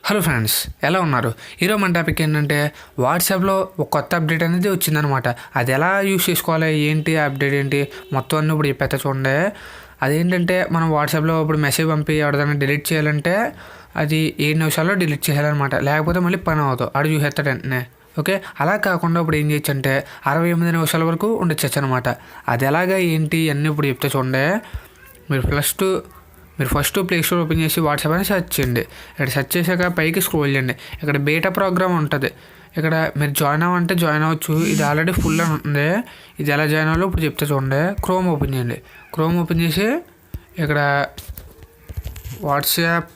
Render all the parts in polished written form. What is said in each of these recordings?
Hello friends, ఎలా ఉన్నారు? ఈరోజు మన టాపిక్ ఏంటంటే వాట్సాప్లో ఒక కొత్త అప్డేట్ అనేది వచ్చిందనమాట. అది ఎలా యూస్ చేసుకోవాలి, ఏంటి అప్డేట్ ఏంటి మొత్తం అన్నీ ఇప్పుడు చెప్పేస్తా చూడండి. అదేంటంటే మనం వాట్సాప్లో ఇప్పుడు మెసేజ్ పంపి ఎవరిదైనా డిలీట్ చేయాలంటే అది 7 నిమిషాల్లో డిలీట్ చేయాలన్నమాట. లేకపోతే మళ్ళీ పని అవుతుంది, ఆడు చూసేస్తాడు వెంటనే. ఓకే, అలా కాకుండా ఇప్పుడు ఏం చేయొచ్చు అంటే 68 నిమిషాల వరకు ఉండొచ్చు అనమాట. అది ఎలాగా ఏంటి అన్నీ ఇప్పుడు చెప్తే చూడండి. మీరు ఫస్ట్ ప్లే స్టోర్ ఓపెన్ చేసి వాట్సాప్ అని సెర్చ్ చేయండి. ఇక్కడ సెర్చ్ చేశాక పైకి స్క్రోల్ చేయండి. ఇక్కడ బీటా ప్రోగ్రామ్ ఉంటుంది. ఇక్కడ మీరు జాయిన్ అవ్వంటే జాయిన్ అవ్వచ్చు. ఇది ఆల్రెడీ ఫుల్ అని ఉంది. ఇది ఎలా జాయిన్ అవ్వాలో ఇప్పుడు చెప్తే చూడండి. క్రోమ్ ఓపెన్ చేయండి. క్రోమ్ ఓపెన్ చేసి ఇక్కడ వాట్సాప్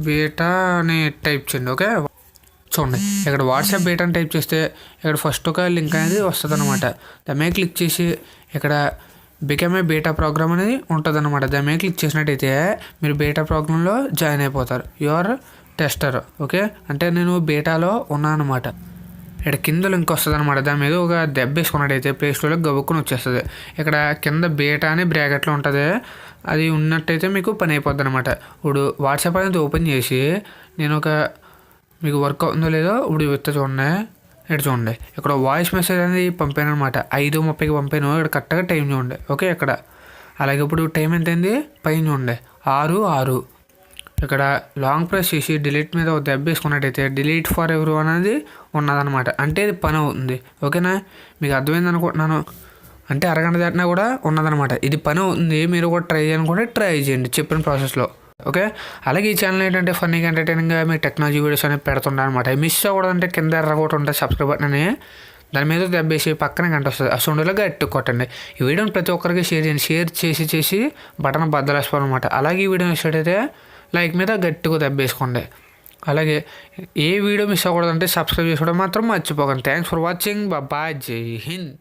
బీటా అని టైప్ చేయండి. ఓకే, చూడండి ఇక్కడ వాట్సాప్ బీటా అని టైప్ చేస్తే ఇక్కడ ఫస్ట్ ఒక లింక్ అనేది వస్తుంది అనమాట. దాని మీద క్లిక్ చేసి ఇక్కడ బికమ్ ఏ బీటా ప్రోగ్రామ్ అనేది ఉంటుంది అనమాట. దాని మీద క్లిక్ చేసినట్టయితే మీరు బీటా ప్రోగ్రాంలో జాయిన్ అయిపోతారు. Your tester. ఓకే, అంటే నేను బీటాలో ఉన్నాను అనమాట. ఇక్కడ కింద లింక్ వస్తుంది అనమాట. దాని మీద ఒక దెబ్బ వేసుకున్నట్టయితే ప్లే స్టోర్లో గబుక్కుని వచ్చేస్తుంది. ఇక్కడ కింద బీటా అని బ్రాకెట్లో ఉంటుంది. అది ఉన్నట్టయితే మీకు పని అయిపోద్ది అనమాట. ఇప్పుడు వాట్సాప్ అనేది ఓపెన్ చేసి నేను మీకు వర్క్ అవుతుందో లేదో ఇప్పుడు చెప్తా చూడండి. ఇక్కడ చూడండి, ఇక్కడ వాయిస్ మెసేజ్ అనేది పంపాను అనమాట. 5:30కి పంపాను. ఇక్కడ కరెక్ట్గా టైం చూడండి. ఓకే, ఇక్కడ అలాగే ఇప్పుడు టైం ఎంత అయింది పైన చూడండి, 6:06. ఇక్కడ లాంగ్ ప్రెస్ చేసి డిలీట్ మీద ఒక దెబ్బ వేసుకున్నట్టయితే డిలీట్ ఫర్ ఎవరు అనేది ఉన్నదనమాట. అంటే ఇది పని అవుతుంది. ఓకేనా, మీకు అర్థమైంది అనుకుంటున్నాను. అంటే అరగంట దాటినా కూడా ఉన్నదనమాట. ఇది పని అవుతుంది. మీరు కూడా ట్రై చేయాలనుకుంటే ట్రై చేయండి చెప్పిన ప్రాసెస్లో. ఓకే, అలాగే ఈ ఛానల్ ఏంటంటే ఫన్నీగా ఎంటర్టైనింగ్గా మీ టెక్నాలజీ వీడియోస్ అనేది పెడుతుంటా అనమాట. మిస్ అవ్వడంటే కింద ఎర్రగొట్టు ఉంటుంది సబ్స్క్రైబ్ బటన్ అని, దాని మీద దెబ్బేసి పక్కన గంట వస్తుంది. ఆ సౌండ్లో గట్టి కొట్టండి. ఈ వీడియోని ప్రతి ఒక్కరికి షేర్ చేయండి. షేర్ చేసి బటన్ బద్దలేసుకోవాలన్నమాట. అలాగే ఈ వీడియో మిస్ అయితే లైక్ మీద గట్టిగా దెబ్బేసుకోండి. అలాగే ఏ వీడియో మిస్ అవ్వకూడదంటే సబ్స్క్రైబ్ చేసుకోవడం మాత్రం మర్చిపోకండి. Thanks for watching. బాయ్, జై హింద్.